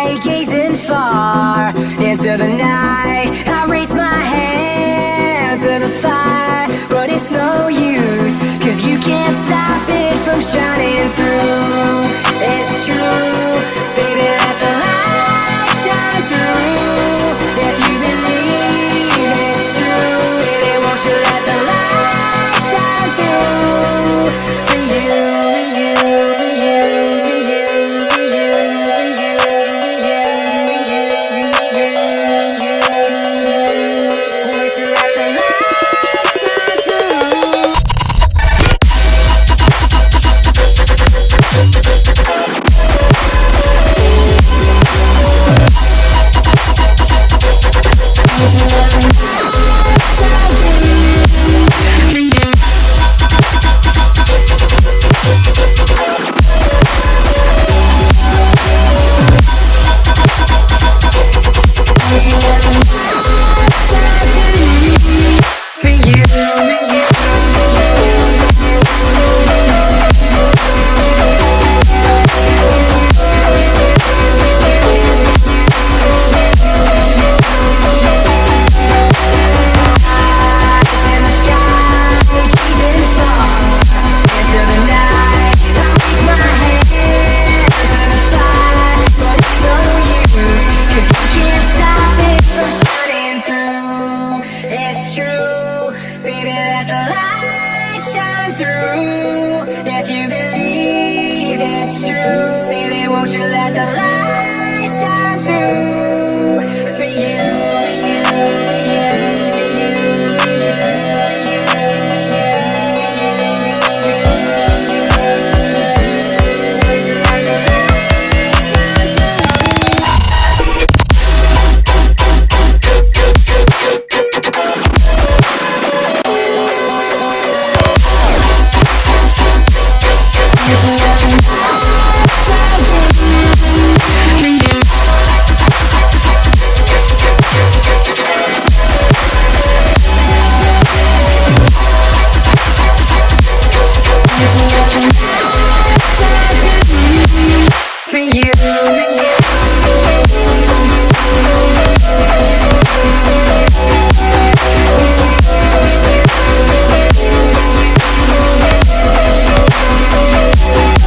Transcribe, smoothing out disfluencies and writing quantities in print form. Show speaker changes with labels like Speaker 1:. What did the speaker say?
Speaker 1: sky, gazing far into the night. I raise my hand to the fire, but it's no use, 'cause you can't stop it from shining through. It's true, baby, let the light shine through. If you believe it's true, baby, won't you let the light shine through? For you, for you, for you, for you, for you, for you, for you, won't you let the light shine through? It's true, baby, let the light shine through. If you believe it's true, baby, won't you let the light shine through? For you, for you, for you, for you, for you, won't you let the light shine for you.